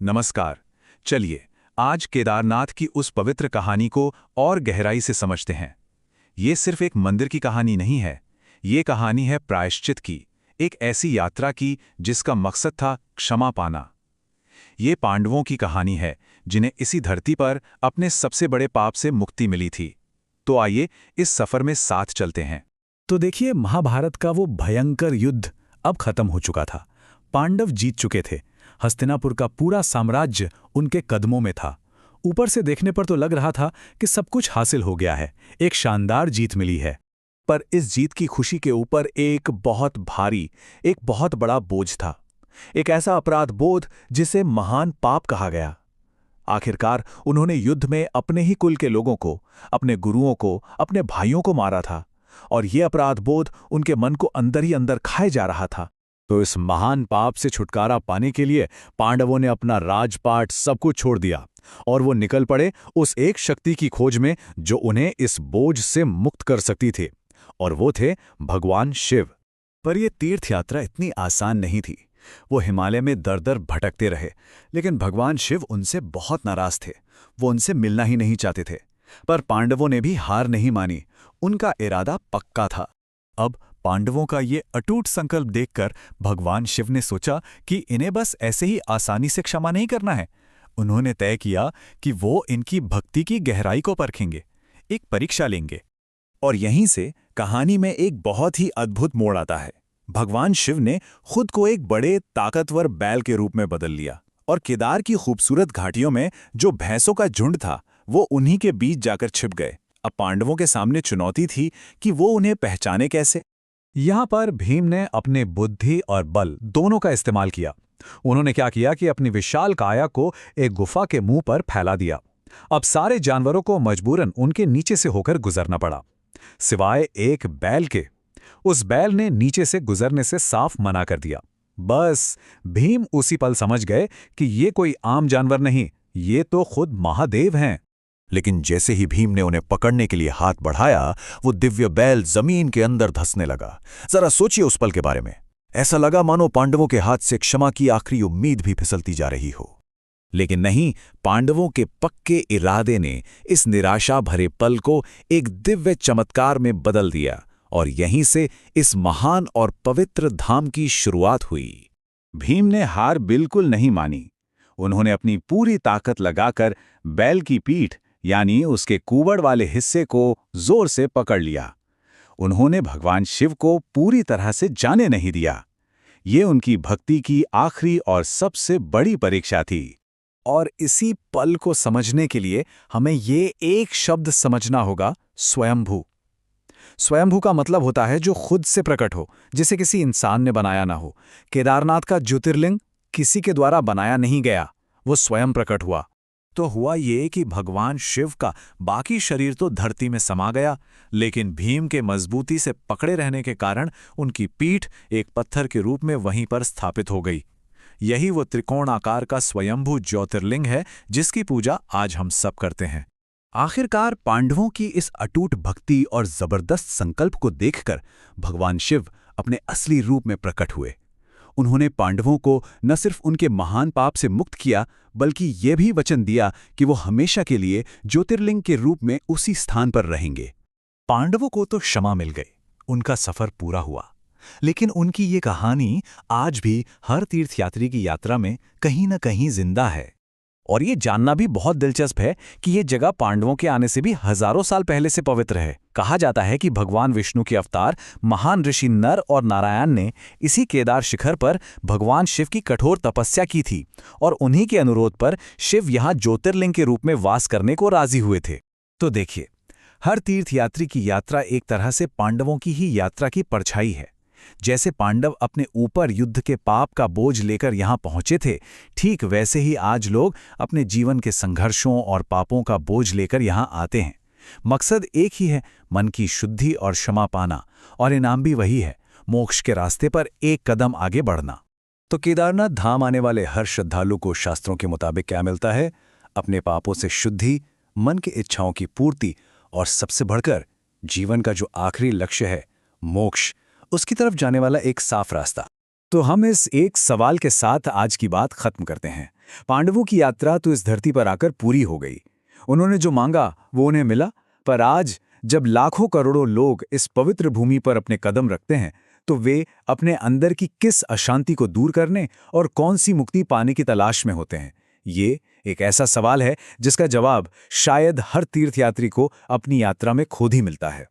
नमस्कार। चलिए आज केदारनाथ की उस पवित्र कहानी को और गहराई से समझते हैं। ये सिर्फ एक मंदिर की कहानी नहीं है, ये कहानी है प्रायश्चित की, एक ऐसी यात्रा की जिसका मकसद था क्षमा पाना। ये पांडवों की कहानी है जिन्हें इसी धरती पर अपने सबसे बड़े पाप से मुक्ति मिली थी। तो आइए इस सफर में साथ चलते हैं। तो देखिए, महाभारत का वो भयंकर युद्ध अब खत्म हो चुका था। पांडव जीत चुके थे। हस्तिनापुर का पूरा साम्राज्य उनके कदमों में था। ऊपर से देखने पर तो लग रहा था कि सब कुछ हासिल हो गया है, एक शानदार जीत मिली है। पर इस जीत की खुशी के ऊपर एक बहुत बड़ा बोझ था। एक ऐसा अपराध बोध जिसे महान पाप कहा गया। आखिरकार उन्होंने युद्ध में अपने ही कुल के लोगों को, अपने गुरुओं को, अपने भाइयों को मारा था, और ये अपराध बोध उनके मन को अंदर ही अंदर खाए जा रहा था। तो इस महान पाप से छुटकारा पाने के लिए पांडवों ने अपना राजपाट सब कुछ छोड़ दिया और वो निकल पड़े उस एक शक्ति की खोज में जो उन्हें इस बोझ से मुक्त कर सकती थी, और वो थे भगवान शिव। पर यह तीर्थ यात्रा इतनी आसान नहीं थी। वो हिमालय में दर दर भटकते रहे, लेकिन भगवान शिव उनसे बहुत नाराज थे। वो उनसे मिलना ही नहीं चाहते थे। पर पांडवों ने भी हार नहीं मानी। उनका इरादा पक्का था। अब पांडवों का ये अटूट संकल्प देखकर भगवान शिव ने सोचा कि इन्हें बस ऐसे ही आसानी से क्षमा नहीं करना है। उन्होंने तय किया कि वो इनकी भक्ति की गहराई को परखेंगे, एक परीक्षा लेंगे। और यहीं से कहानी में एक बहुत ही अद्भुत मोड़ आता है। भगवान शिव ने खुद को एक बड़े ताकतवर बैल के रूप में बदल लिया, और केदार की खूबसूरत घाटियों में जो भैंसों का झुंड था वो उन्हीं के बीच जाकर छिप गए। अब पांडवों के सामने चुनौती थी कि वो उन्हें पहचाने कैसे। यहां पर भीम ने अपने बुद्धि और बल दोनों का इस्तेमाल किया। उन्होंने क्या किया कि अपनी विशाल काया को एक गुफा के मुंह पर फैला दिया। अब सारे जानवरों को मजबूरन उनके नीचे से होकर गुजरना पड़ा, सिवाय एक बैल के। उस बैल ने नीचे से गुजरने से साफ मना कर दिया। बस भीम उसी पल समझ गए कि ये कोई आम जानवर नहीं, ये तो खुद महादेव हैं। लेकिन जैसे ही भीम ने उन्हें पकड़ने के लिए हाथ बढ़ाया, वो दिव्य बैल जमीन के अंदर धंसने लगा। जरा सोचिए उस पल के बारे में। ऐसा लगा मानो पांडवों के हाथ से क्षमा की आखिरी उम्मीद भी फिसलती जा रही हो। लेकिन नहीं, पांडवों के पक्के इरादे ने इस निराशा भरे पल को एक दिव्य चमत्कार में बदल दिया, और यहीं से इस महान और पवित्र धाम की शुरुआत हुई। भीम ने हार बिल्कुल नहीं मानी। उन्होंने अपनी पूरी ताकत लगाकर बैल की पीठ यानी उसके कुबड़ वाले हिस्से को जोर से पकड़ लिया। उन्होंने भगवान शिव को पूरी तरह से जाने नहीं दिया। ये उनकी भक्ति की आखिरी और सबसे बड़ी परीक्षा थी। और इसी पल को समझने के लिए हमें ये एक शब्द समझना होगा, स्वयंभू। स्वयंभू का मतलब होता है जो खुद से प्रकट हो, जिसे किसी इंसान ने बनाया ना हो। केदारनाथ का ज्योतिर्लिंग किसी के द्वारा बनाया नहीं गया, वो स्वयं प्रकट हुआ। तो हुआ ये कि भगवान शिव का बाकी शरीर तो धरती में समा गया, लेकिन भीम के मजबूती से पकड़े रहने के कारण उनकी पीठ एक पत्थर के रूप में वहीं पर स्थापित हो गई। यही वो त्रिकोण आकार का स्वयंभू ज्योतिर्लिंग है जिसकी पूजा आज हम सब करते हैं। आखिरकार पांडवों की इस अटूट भक्ति और जबरदस्त संकल्प को देखकर भगवान शिव अपने असली रूप में प्रकट हुए। उन्होंने पांडवों को न सिर्फ उनके महान पाप से मुक्त किया, बल्कि ये भी वचन दिया कि वो हमेशा के लिए ज्योतिर्लिंग के रूप में उसी स्थान पर रहेंगे। पांडवों को तो क्षमा मिल गई, उनका सफर पूरा हुआ, लेकिन उनकी ये कहानी आज भी हर तीर्थयात्री की यात्रा में कहीं न कहीं जिंदा है। और ये जानना भी बहुत दिलचस्प है कि ये जगह पांडवों के आने से भी हजारों साल पहले से पवित्र है। कहा जाता है कि भगवान विष्णु के अवतार महान ऋषि नर और नारायण ने इसी केदार शिखर पर भगवान शिव की कठोर तपस्या की थी, और उन्हीं के अनुरोध पर शिव यहाँ ज्योतिर्लिंग के रूप में वास करने को राजी हुए थे। तो देखिए, हर तीर्थयात्री की यात्रा एक तरह से पांडवों की ही यात्रा की परछाई है। जैसे पांडव अपने ऊपर युद्ध के पाप का बोझ लेकर यहाँ पहुंचे थे, ठीक वैसे ही आज लोग अपने जीवन के संघर्षों और पापों का बोझ लेकर यहाँ आते हैं। मकसद एक ही है, मन की शुद्धि और क्षमा पाना, और इनाम भी वही है, मोक्ष के रास्ते पर एक कदम आगे बढ़ना। तो केदारनाथ धाम आने वाले हर श्रद्धालु को शास्त्रों के मुताबिक क्या मिलता है? अपने पापों से शुद्धि, मन की इच्छाओं की पूर्ति, और सबसे बढ़कर जीवन का जो आखिरी लक्ष्य है, मोक्ष, उसकी तरफ जाने वाला एक साफ रास्ता। तो हम इस एक सवाल के साथ आज की बात खत्म करते हैं पांडवों की यात्रा तो इस धरती पर आकर पूरी हो गई। उन्होंने जो मांगा वो उन्हें मिला, पर आज जब लाखों करोड़ों लोग इस पवित्र भूमि पर अपने कदम रखते हैं, तो वे अपने अंदर की किस अशांति को दूर करने और कौन सी मुक्ति पाने की तलाश में होते हैं? ये एक ऐसा सवाल है जिसका जवाब शायद हर तीर्थयात्री को अपनी यात्रा में खुद ही मिलता है।